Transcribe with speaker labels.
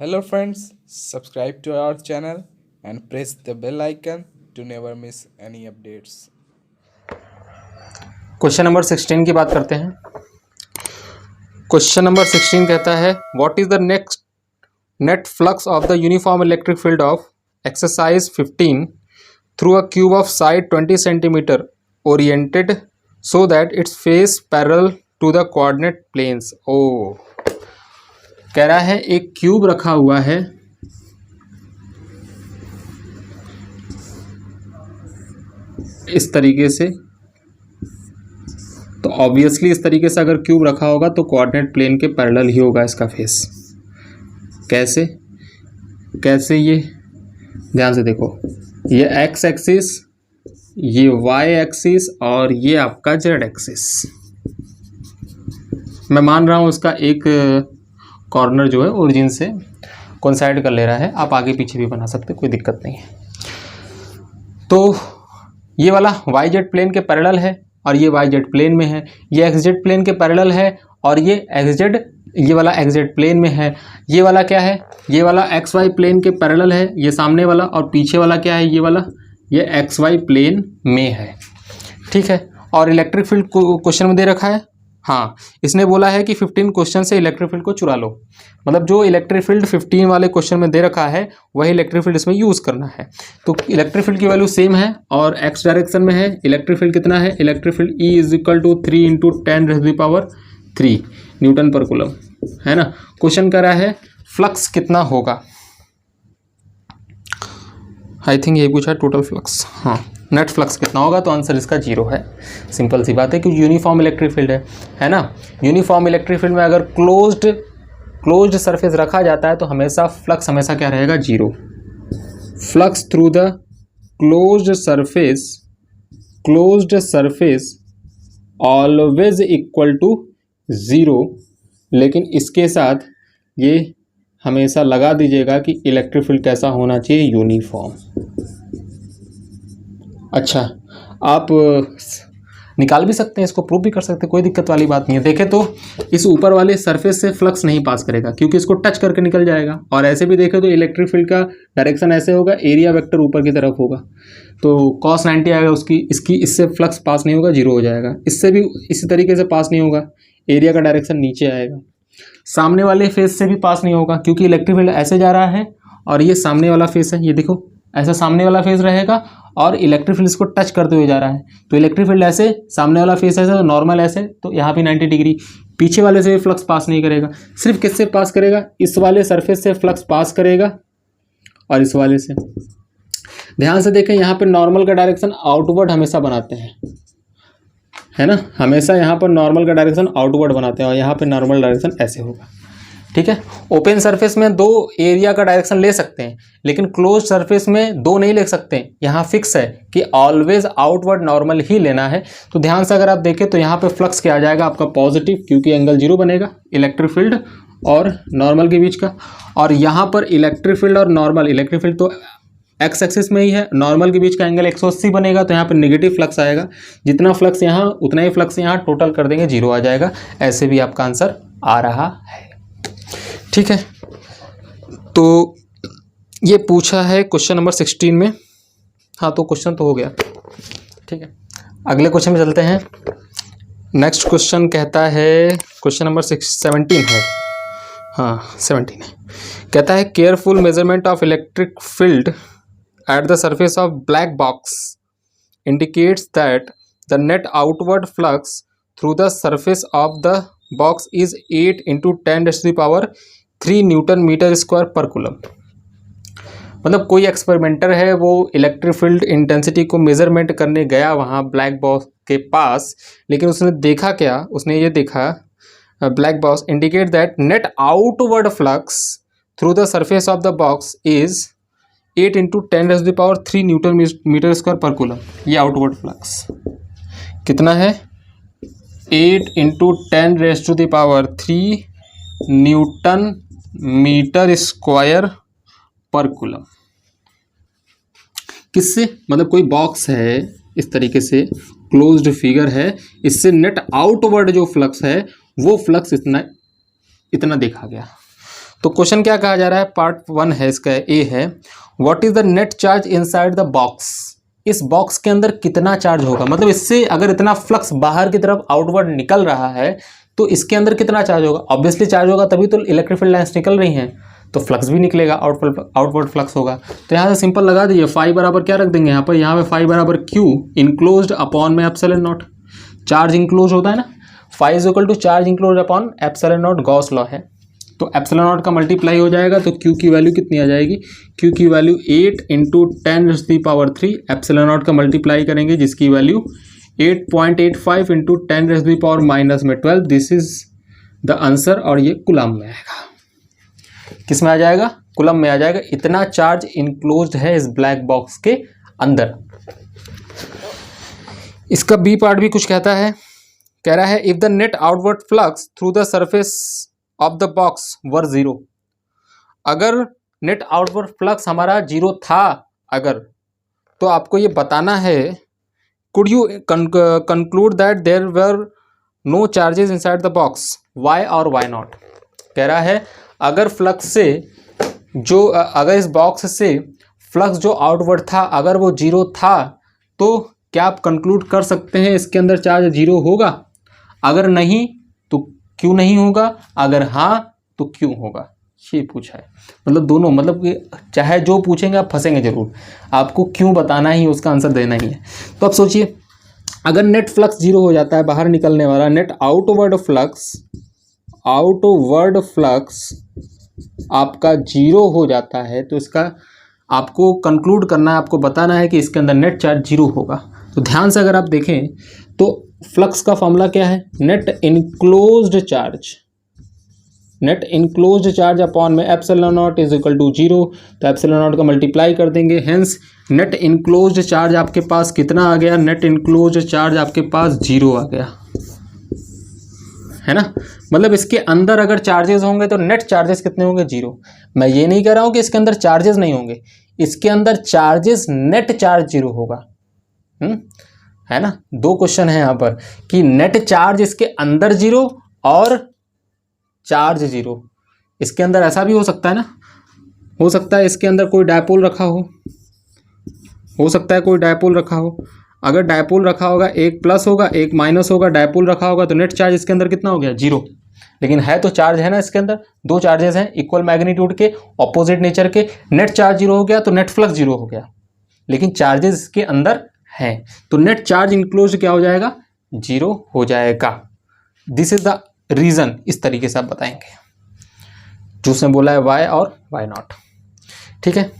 Speaker 1: Hello friends, subscribe to our channel and press the bell icon to never miss any updates.
Speaker 2: Question number 16 की बात करते हैं। Question number 16 कहता है what is the next net flux of the uniform electric field of exercise 15 through a cube of side 20 centimetre oriented so that its face parallel to the coordinate planes. ओ कह रहा है एक cube रखा हुआ है, इस तरीके से। तो ऑब्वियसली इस तरीके से अगर क्यूब रखा होगा तो कोऑर्डिनेट प्लेन के पैरेलल ही होगा इसका फेस। कैसे कैसे ये ध्यान से देखो, ये एक्स एक्सिस, ये वाई एक्सिस और ये आपका जेड एक्सिस। मैं मान रहा हूँ इसका एक कॉर्नर जो है ओरिजिन से कोइंसाइड कर ले रहा है, आप आगे पीछे भी बना सकते, कोई दिक्कत नहीं है। तो ये वाला वाई जेड प्लेन के पैरेलल है और ये वाई जेड प्लेन में है, ये एक्स जेड प्लेन के पैरेलल है और ये एक्स जेड, ये वाला एक्स जेड प्लेन में है। ये वाला क्या है, ये वाला एक्स वाई प्लेन के पैरेलल है, ये सामने वाला, और पीछे वाला क्या है, ये वाला, ये एक्स वाई प्लेन में है। ठीक है। और इलेक्ट्रिक फील्ड क्वेश्चन में दे रखा है। हाँ, इसने बोला है कि 15 क्वेश्चन से इलेक्ट्रिक फील्ड को चुरा लो। मतलब जो इलेक्ट्रिक फील्ड 15 वाले क्वेश्चन में दे रखा है वही इलेक्ट्रिक फील्ड इसमें यूज़ करना है। तो इलेक्ट्रिक फील्ड की वैल्यू सेम है और एक्स डायरेक्शन में है। इलेक्ट्रिक फील्ड कितना है, electric field E is equal to 3 × 10⁻³ newton per coulomb, है ना। क्वेश्चन कर रहा है फ्लक्स कितना होगा। आई थिंक ये पूछा टोटल फ्लक्स। हाँ, नेट फ्लक्स कितना होगा, तो आंसर इसका 0 है। सिंपल सी बात है कि यूनिफॉर्म इलेक्ट्रिक फील्ड है ना। यूनिफॉर्म इलेक्ट्रिक फील्ड में अगर क्लोज्ड सरफेस रखा जाता है तो हमेशा फ्लक्स हमेशा क्या रहेगा, 0। Flux through the closed surface always equal to 0। लेकिन इसके साथ ये हमेशा लगा दीजिएगा कि इलेक्ट्रिक फील्ड कैसा होना चाहिए, यूनिफॉर्म। अच्छा, आप निकाल भी सकते हैं इसको, प्रूव भी कर सकते हैं, कोई दिक्कत वाली बात नहीं है। देखें तो इस ऊपर वाले सरफेस से फ्लक्स नहीं पास करेगा क्योंकि इसको टच करके निकल जाएगा। और ऐसे भी देखें तो इलेक्ट्रिक फील्ड का डायरेक्शन ऐसे होगा, एरिया वेक्टर ऊपर की तरफ होगा, तो cos 90 आएगा इसकी इससे फ्लक्स पास नहीं होगा, 0 हो जाएगा। इससे भी इसी तरीके से पास नहीं होगा, एरिया का डायरेक्शन नीचे आएगा। सामने वाले फेस से भी पास नहीं होगा क्योंकि इलेक्ट्रिक फील्ड ऐसे जा रहा है और ये सामने वाला फेस है, ये देखो ऐसा सामने वाला फेस रहेगा और इलेक्ट्रिक फील्ड इसको टच करते हुए जा रहा है। तो इलेक्ट्रिक फील्ड ऐसे, सामने वाला फेस ऐसे, तो नॉर्मल ऐसे, तो यहाँ पे 90 डिग्री। पीछे वाले से भी फ्लक्स पास नहीं करेगा, सिर्फ किससे पास करेगा, इस वाले सरफेस से फ्लक्स पास करेगा और इस वाले से। ध्यान से देखें, यहाँ पे नॉर्मल का डायरेक्शन आउटवर्ड हमेशा बनाते हैं, है ना। हमेशा यहाँ पर नॉर्मल का डायरेक्शन आउटवर्ड बनाते हैं और यहाँ पे नॉर्मल डायरेक्शन ऐसे होगा। ठीक है। ओपन सरफेस में 2 एरिया का डायरेक्शन ले सकते हैं, लेकिन क्लोज सरफेस में 2 नहीं ले सकते। यहाँ फिक्स है कि ऑलवेज आउटवर्ड नॉर्मल ही लेना है। तो ध्यान से अगर आप देखें तो यहाँ पे फ्लक्स क्या आ जाएगा आपका, पॉजिटिव, क्योंकि एंगल 0 बनेगा इलेक्ट्रिक फील्ड और नॉर्मल के बीच का। और यहाँ पर इलेक्ट्रिक फील्ड और नॉर्मल, इलेक्ट्रिक फील्ड तो एक्स एक्सिस में ही है, नॉर्मल के बीच का एंगल 180 बनेगा, तो यहाँ पर नेगेटिव फ्लक्स आएगा। जितना फ्लक्स यहाँ उतना ही फ्लक्स यहाँ, टोटल कर देंगे 0 आ जाएगा। ऐसे भी आपका आंसर आ रहा है। ठीक है। तो ये पूछा है क्वेश्चन नंबर 16 में। हाँ, तो क्वेश्चन तो हो गया। ठीक है, अगले क्वेश्चन में चलते हैं। नेक्स्ट क्वेश्चन कहता है, क्वेश्चन नंबर 17 है। हाँ, 17 है। कहता है careful measurement of electric field at the surface of black box indicates that the net outward flux through the surface of the box is 8 × 10⁻³ newton metre square per coulomb. मतलब कोई experimenter है, वो electric field intensity को measurement करने गया वहाँ black box के पास, लेकिन उसने देखा क्या, उसने ये देखा black box indicate that net outward flux through the surface of the box is 8 × 10⁻³ newton metre square per coulomb. ये आउटवर्ड फ्लक्स कितना है, 8 × 10⁻³ newton metre square per coulomb. किससे, मतलब कोई बॉक्स है इस तरीके से, क्लोज्ड फिगर है, इससे नेट आउटवर्ड जो फ्लक्स है वो फ्लक्स इतना देखा गया। तो क्वेश्चन क्या कहा जा रहा है, पार्ट 1 है इसका, ए है, what is the net charge inside the box. इस बॉक्स के अंदर कितना चार्ज होगा, मतलब इससे अगर इतना फ्लक्स बाहर की तरफ आउटवर्ड निकल रहा है तो इसके अंदर कितना चार्ज होगा। ऑब्वियसली चार्ज होगा तभी तो इलेक्ट्रिक फील्ड लाइन्स निकल रही हैं, तो फ्लक्स भी निकलेगा, आउटवर्ड फ्लक्स होगा। तो यहाँ से सिंपल लगा दीजिए, फाई बराबर क्या रख देंगे यहाँ पे फाई बराबर क्यू इंक्लोज्ड अपॉन में एप्सिलॉन नॉट। चार्ज इंक्लोज होता है ना, phi is equal to charge enclose upon epsilon nought, Gauss law है। तो एप्सिलॉन नॉट का मल्टीप्लाई हो जाएगा तो क्यू की वैल्यू कितनी आ जाएगी, क्यू की वैल्यू 8 इंटू 10⁻³ एप्सिलॉन नॉट का मल्टीप्लाई करेंगे जिसकी value 8.85 into 10⁻⁻12। This is the answer, और ये कूलम में आएगा। किस में आ जाएगा, कूलम में आ जाएगा। इतना चार्ज इनक्लोज्ड है इस ब्लैक बॉक्स के अंदर। इसका बी पार्ट भी कुछ कहता है, कह रहा है if the net outward flux through the surface of the box were 0। अगर नेट आउटवर्ड फ्लक्स हमारा 0 था अगर, तो आपको ये बताना है, could you conclude that there were no charges inside the box, why और वाई नॉट। कह रहा है अगर फ्लक्स से जो अगर इस बॉक्स से फ्लक्स जो आउटवर्ड था अगर वो 0 था तो क्या आप कंक्लूड कर सकते हैं इसके अंदर चार्ज 0 होगा, अगर नहीं तो क्यों नहीं होगा, अगर हाँ तो क्यों होगा, ये पूछा है। मतलब दोनों, मतलब कि चाहे जो पूछेंगे आप फंसेंगे जरूर, आपको क्यों बताना ही, उसका आंसर देना ही है। तो अब सोचिए अगर नेट फ्लक्स 0 हो जाता है, बाहर निकलने वाला नेट आउटवर्ड फ्लक्स आपका 0 हो जाता है, तो इसका आपको कंक्लूड करना है, आपको बताना है कि इसके अंदर नेट चार्ज 0 होगा। तो ध्यान से अगर आप देखें तो फ्लक्स का फॉर्मूला क्या है, नेट इनक्लोज्ड चार्ज अपॉन में epsilon nought is equal to 0। तो एप्सिलॉन नॉट का मल्टीप्लाई कर देंगे, हेंस नेट इनक्लोज्ड चार्ज आपके पास कितना आ गया, नेट इनक्लोज्ड चार्ज आपके पास 0 आ गया, है ना। मतलब इसके अंदर अगर चार्जेस होंगे तो नेट चार्जेस कितने होंगे, 0। मैं ये नहीं कह रहा हूँ कि इसके अंदर चार्जेस नहीं होंगे, इसके अंदर चार्जेस नेट चार्ज 0 होगा, है ना। दो क्वेश्चन है यहाँ पर कि नेट चार्ज इसके अंदर 0 और चार्ज 0। इसके अंदर ऐसा भी हो सकता है ना, हो सकता है इसके अंदर कोई डायपोल रखा हो सकता है कोई डायपोल रखा हो। अगर डायपोल रखा होगा, एक प्लस होगा एक माइनस होगा, डायपोल रखा होगा तो नेट चार्ज इसके अंदर कितना हो गया, 0। लेकिन है तो चार्ज है ना, इसके अंदर दो चार्जेस हैं इक्वल मैग्नीट्यूड के, ऑपोजिट नेचर के, नेट चार्ज 0 हो गया तो नेट फ्लक्स 0 हो गया, लेकिन चार्जेस इसके अंदर हैं तो नेट चार्ज इंक्लोज क्या हो जाएगा, 0 हो जाएगा। दिस इज द रीजन, इस तरीके से आप बताएंगे जो उसने बोला है वाई और वाई नॉट, ठीक है।